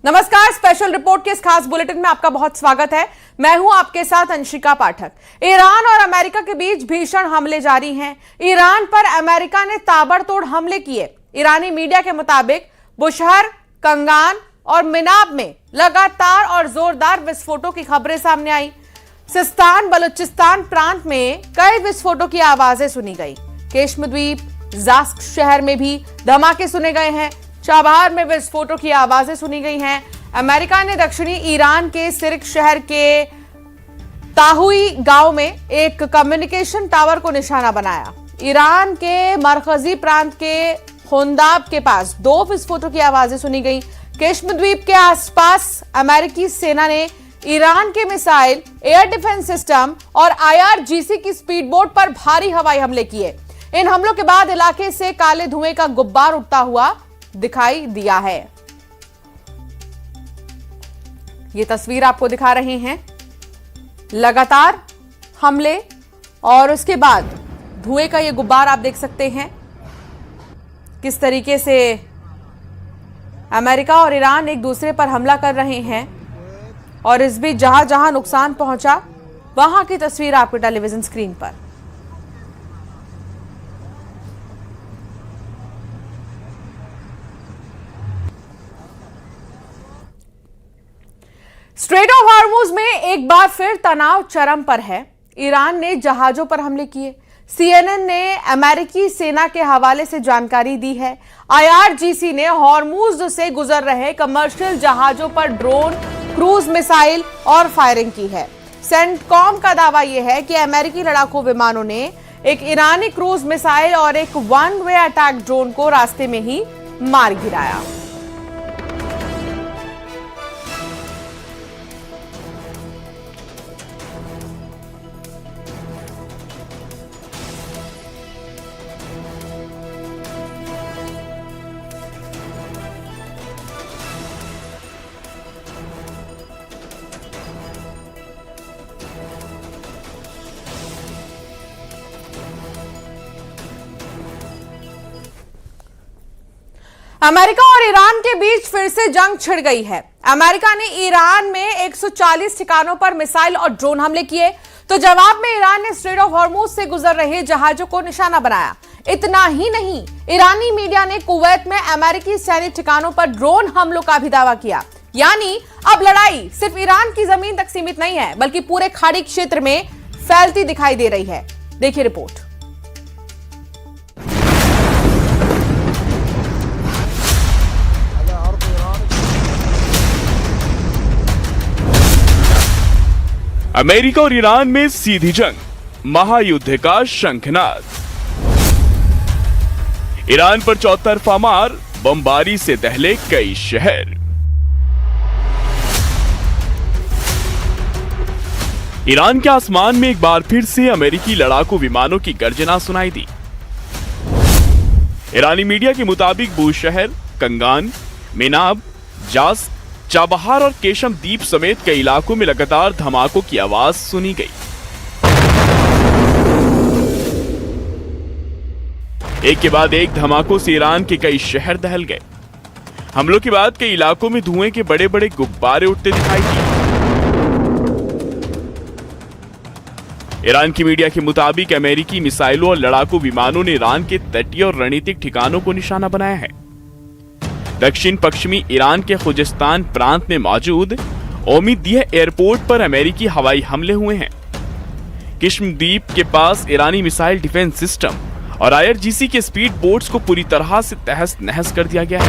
नमस्कार, special report के इस खास बुलेटिन में आपका बहुत स्वागत है। मैं हूं आपके साथ अंशिका पाठक। ईरान और अमेरिका के बीच भीषण हमले जारी हैं। ईरान पर अमेरिका ने ताबड़तोड़ हमले किए। ईरानी मीडिया के मुताबिक बुशहर, कंगान और मिनाब में लगातार और जोरदार विस्फोटों की खबरें सामने आई। सिस्तान बलूचिस्तान प्रांत में कई विस्फोटों की आवाजें सुनी गई। केशम द्वीप, जास्क शहर में भी धमाके सुने गए हैं। चाबहार में विस्फोटों की आवाजें सुनी गई हैं। अमेरिका ने दक्षिणी ईरान के सिर्क शहर के ताहुई गांव में एक कम्युनिकेशन टावर को निशाना बनाया। ईरान के मरकजी प्रांत के होंदाब के पास 2 विस्फोटों की आवाजें सुनी गई। केशम द्वीप के आसपास अमेरिकी सेना ने ईरान के मिसाइल, एयर डिफेंस सिस्टम और IRGC की स्पीडबोट पर भारी हवाई हमले किए। इन हमलों के बाद इलाके से काले धुएं का गुब्बार उठता हुआ दिखाई दिया है। ये तस्वीर आपको दिखा रहे हैं। लगातार हमले और उसके बाद धुएं का ये गुब्बार आप देख सकते हैं। किस तरीके से अमेरिका और ईरान एक दूसरे पर हमला कर रहे हैं और इस बीच जहां जहां नुकसान पहुंचा वहां की तस्वीर आपके टेलीविजन स्क्रीन पर। स्ट्रेट ऑफ हॉर्मुज में एक बार फिर तनाव चरम पर है। ईरान ने जहाजों पर हमले किए। CNN ने अमेरिकी सेना के हवाले से जानकारी दी है। IRGC ने हॉर्मुज से गुजर रहे कमर्शियल जहाजों पर ड्रोन, क्रूज मिसाइल और फायरिंग की है। सेंटकॉम का दावा यह है कि अमेरिकी लड़ाकू विमानों ने एक ईरानी क्रूज मिसाइल और एक वन वे अटैक ड्रोन को रास्ते में ही मार गिराया। अमेरिका और ईरान के बीच फिर से जंग छिड़ गई है। अमेरिका ने ईरान में 140 ठिकानों पर मिसाइल और ड्रोन हमले किए, तो जवाब में ईरान ने स्ट्रेट ऑफ हॉर्मुज से गुजर रहे जहाजों को निशाना बनाया। इतना ही नहीं, ईरानी मीडिया ने कुवैत में अमेरिकी सैनिक ठिकानों पर ड्रोन हमलों का भी दावा किया। यानी अब लड़ाई सिर्फ ईरान की जमीन तक सीमित नहीं है, बल्कि पूरे खाड़ी क्षेत्र में फैलती दिखाई दे रही है। देखिए रिपोर्ट। अमेरिका और ईरान में सीधी जंग, महायुद्ध का शंखनाद। ईरान पर चौतरफा मार, बमबारी से दहले कई शहर। ईरान के आसमान में एक बार फिर से अमेरिकी लड़ाकू विमानों की गर्जना सुनाई दी। ईरानी मीडिया के मुताबिक बूशहर, कंगान, मिनाब, जास्क, चाबहार और केशम द्वीप समेत कई इलाकों में लगातार धमाकों की आवाज सुनी गई। एक के बाद एक धमाकों से ईरान के कई शहर दहल गए। हमलों के बाद कई इलाकों में धुएं के बड़े बड़े गुब्बारे उठते दिखाई दिए। ईरान की मीडिया के मुताबिक अमेरिकी मिसाइलों और लड़ाकू विमानों ने ईरान के तटीय और रणनीतिक ठिकानों को निशाना बनाया है। दक्षिण पश्चिमी ईरान के खुजिस्तान प्रांत में मौजूद ओमिदियह एयरपोर्ट पर अमेरिकी हवाई हमले हुए हैं। किश्म द्वीप के पास ईरानी मिसाइल डिफेंस सिस्टम और IRGC के स्पीड बोट्स को पूरी तरह से तहस नहस कर दिया गया है।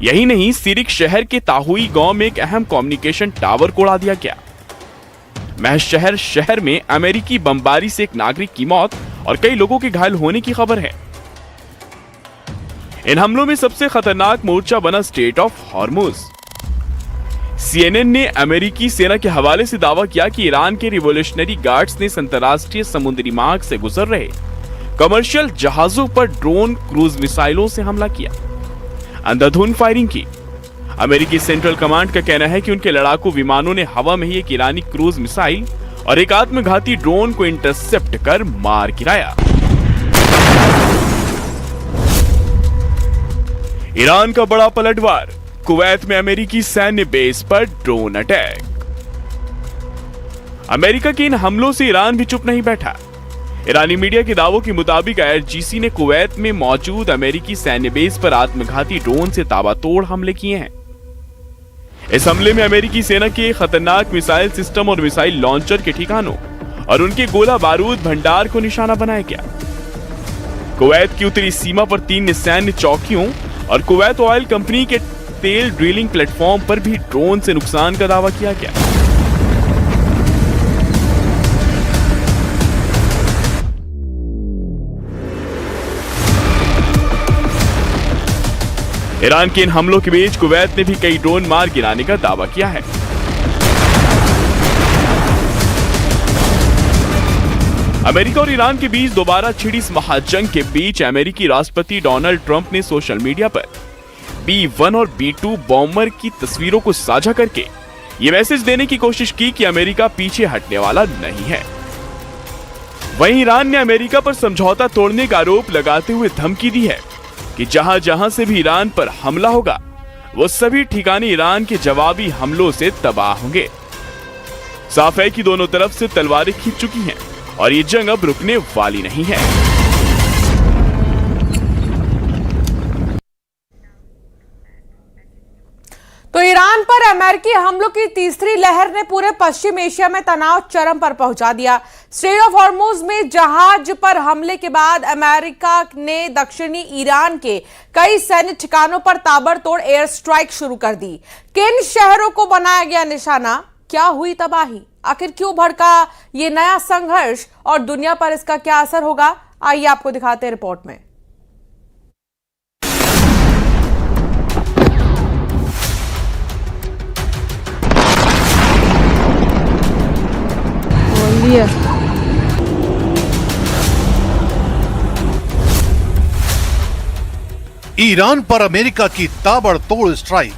यही नहीं, सिरिक शहर के ताहुई गांव में एक अहम कम्युनिकेशन टावर को उड़ा दिया गया। महज शहर में अमेरिकी बमबारी से एक नागरिक की मौत और कई लोगों के घायल होने की खबर है। इन हमलों में सबसे खतरनाक मोर्चा बना स्ट्रेट ऑफ हॉर्मुज। CNN ने अमेरिकी सेना के हवाले से दावा किया कि ईरान के रिवोल्यूशनरी गार्ड्स ने अंतर्राष्ट्रीय समुद्री मार्ग से गुजर रहे कमर्शियल जहाजों पर ड्रोन, क्रूज मिसाइलों से हमला किया, अंधाधुंध फायरिंग की। अमेरिकी सेंट्रल कमांड का कहना है कि उनके लड़ाकू विमानों ने हवा में ही एक ईरानी क्रूज मिसाइल और एक आत्मघाती ड्रोन को इंटरसेप्ट कर मार गिराया। ईरान का बड़ा पलटवार, कुवैत में अमेरिकी सैन्य बेस पर ड्रोन अटैक। अमेरिका के इन हमलों से ईरान भी चुप नहीं बैठा। ईरानी मीडिया के दावों के मुताबिक IRGC ने कुवैत में मौजूद अमेरिकी सैन्य बेस पर आत्मघाती ड्रोन से ताबड़तोड़ हमले किए हैं। इस हमले में अमेरिकी सेना के खतरनाक मिसाइल सिस्टम और मिसाइल लॉन्चर के ठिकानों और उनके गोला बारूद भंडार को निशाना बनाया गया। कुवैत की उत्तरी सीमा पर 3 सैन्य चौकियों और कुवैत ऑयल कंपनी के तेल ड्रिलिंग प्लेटफॉर्म पर भी ड्रोन से नुकसान का दावा किया गया। ईरान के इन हमलों के बीच कुवैत ने भी कई ड्रोन मार गिराने का दावा किया है। अमेरिका और ईरान के बीच दोबारा छिड़ी इस महाजंग के बीच अमेरिकी राष्ट्रपति डोनाल्ड ट्रंप ने सोशल मीडिया पर B-1 और B-2 बॉम्बर की तस्वीरों को साझा करके ये मैसेज देने की कोशिश की कि अमेरिका पीछे हटने वाला नहीं है। वहीं ईरान ने अमेरिका पर समझौता तोड़ने का आरोप लगाते हुए धमकी दी है कि जहां जहां से भी ईरान पर हमला होगा वो सभी ठिकाने ईरान के जवाबी हमलों से तबाह होंगे। साफ है कि दोनों तरफ से तलवारें खींच चुकी हैं और ये जंग अब रुकने वाली नहीं है। तो ईरान पर अमेरिकी हमलों की तीसरी लहर ने पूरे पश्चिम एशिया में तनाव चरम पर पहुंचा दिया। स्ट्रेट ऑफ हॉर्मुज में जहाज पर हमले के बाद अमेरिका ने दक्षिणी ईरान के कई सैन्य ठिकानों पर ताबड़तोड़ एयर स्ट्राइक शुरू कर दी। किन शहरों को बनाया गया निशाना? क्या हुई तबाही? आखिर क्यों भड़का ये नया संघर्ष और दुनिया पर इसका क्या असर होगा? आइए आपको दिखाते हैं रिपोर्ट में। ईरान पर अमेरिका की ताबड़तोड़ स्ट्राइक।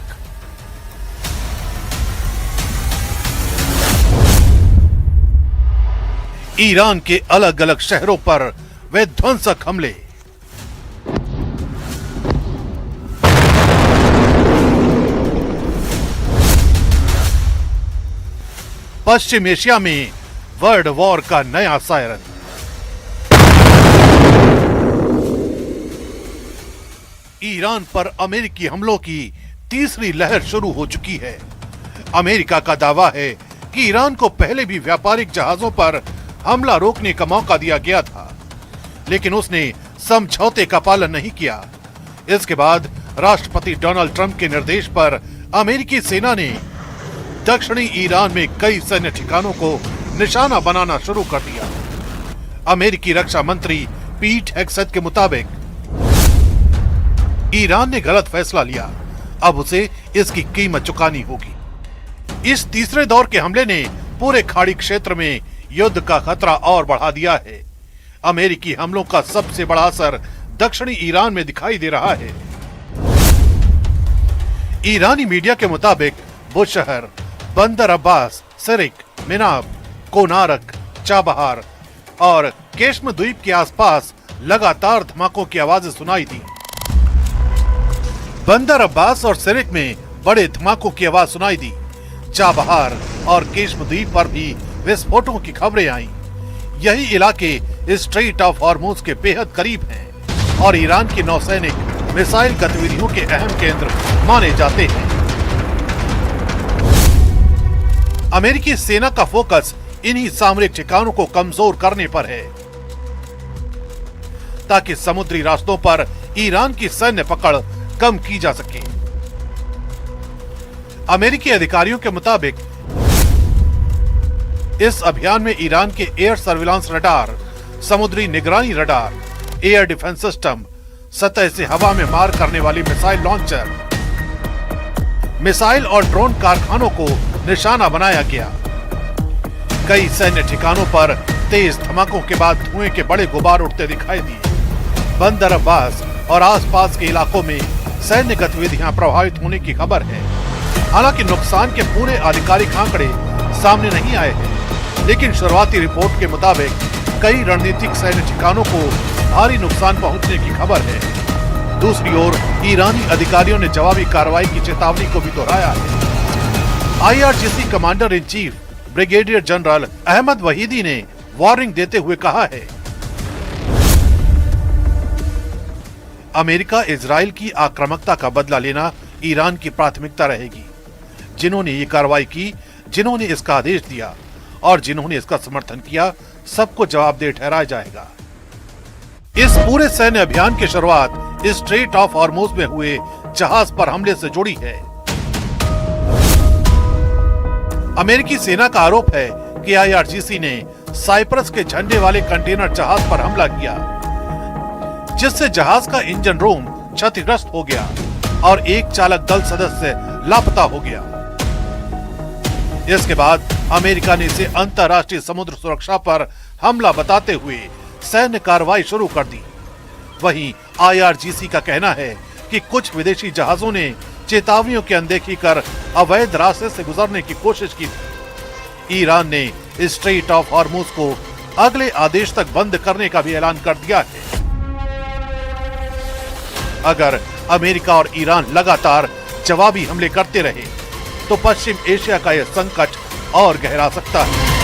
ईरान के अलग अलग शहरों पर विध्वंसक हमले। पश्चिम एशिया में वर्ल्ड वॉर का नया सायरन। ईरान पर अमेरिकी हमलों की तीसरी लहर शुरू हो चुकी है। अमेरिका का दावा है कि ईरान को पहले भी व्यापारिक जहाजों पर हमला रोकने का मौका दिया गया था, लेकिन उसने समझौते का पालन नहीं किया। इसके बाद राष्ट्रपति डोनाल्ड ट्रंप के निर्देश पर अमेरिकी सेना ने दक्षिणी ईरान में कई सैन्य ठिकानों को निशाना बनाना शुरू कर दिया। अमेरिकी रक्षा मंत्री पीट हेग्सेथ के मुताबिक ईरान ने गलत फैसला लिया, अब उसे इसकी कीमत चुकानी होगी। इस तीसरे दौर के हमले ने पूरे खाड़ी क्षेत्र में युद्ध का खतरा और बढ़ा दिया है। अमेरिकी हमलों का सबसे बड़ा असर दक्षिणी ईरान में दिखाई दे रहा है। ईरानी मीडिया के मुताबिक बुशहर, बंदर अब्बास, सिरिक, मिनाब, कोनारक, चाबहार और केश्म द्वीप के आसपास लगातार धमाकों की आवाजें सुनाई दी। बंदर अब्बास और सिरिक में बड़े धमाकों की आवाज सुनाई दी। चाबहार और केश्म द्वीप पर भी विस्फोटों की खबरें आईं। यही इलाके स्ट्रेट ऑफ हॉर्मुज के बेहद करीब हैं और ईरान के नौसैनिक मिसाइल गतिविधियों के अहम केंद्र माने जाते हैं। अमेरिकी सेना का फोकस इन्हीं सामरिक ठिकानों को कमजोर करने पर है, ताकि समुद्री रास्तों पर ईरान की सैन्य पकड़ कम की जा सके। अमेरिकी अधिकारियों के मुताबिक इस अभियान में ईरान के एयर सर्विलांस रडार, समुद्री निगरानी रडार, एयर डिफेंस सिस्टम, सतह से हवा में मार करने वाली मिसाइल लॉन्चर, मिसाइल और ड्रोन कारखानों को निशाना बनाया गया। कई सैन्य ठिकानों पर तेज धमाकों के बाद धुएं के बड़े गुबार उठते दिखाई दिए। बंदर अब्बास और आसपास के इलाकों में सैन्य गतिविधियां प्रभावित होने की खबर है। हालांकि नुकसान के पूरे आधिकारिक आंकड़े सामने नहीं आए हैं, लेकिन शुरुआती रिपोर्ट के मुताबिक कई रणनीतिक सैन्य ठिकानों को भारी नुकसान पहुंचने की खबर है। दूसरी ओर ईरानी अधिकारियों ने जवाबी कार्रवाई की चेतावनी को भी दोहराया है। IRGC commander in chief brigadier general Ahmad Vahidi ने वार्निंग देते हुए कहा है, अमेरिका इजराइल की आक्रामकता का बदला लेना ईरान की प्राथमिकता रहेगी। जिन्होंने ये कार्रवाई की, जिन्होंने इसका आदेश दिया और जिन्होंने इसका समर्थन किया, सबको जवाबदेह ठहराया जाएगा। इस पूरे सैन्य अभियान की शुरुआत स्ट्रेट ऑफ हॉर्मुज में हुए जहाज पर हमले से जुड़ी है। अमेरिकी सेना का आरोप है कि IRGC ने साइप्रस के झंडे वाले कंटेनर जहाज पर हमला किया, जिससे जहाज का इंजन रूम क्षतिग्रस्त हो गया और एक चालक दल सदस्य लापता हो गया। इसके बाद अमेरिका ने इसे अंतर्राष्ट्रीय समुद्र सुरक्षा पर हमला बताते हुए सैन्य कार्रवाई शुरू कर दी। वहीं IRGC का कहना है कि कुछ विदेशी जहाजों ने चेतावनियों की अनदेखी कर अवैध रास्ते से गुजरने की कोशिश की थी। ईरान ने स्ट्रेट ऑफ हॉर्मुज को अगले आदेश तक बंद करने का भी ऐलान कर दिया है। अगर अमेरिका और ईरान लगातार जवाबी हमले करते रहे तो पश्चिम एशिया का यह संकट और गहरा सकता है।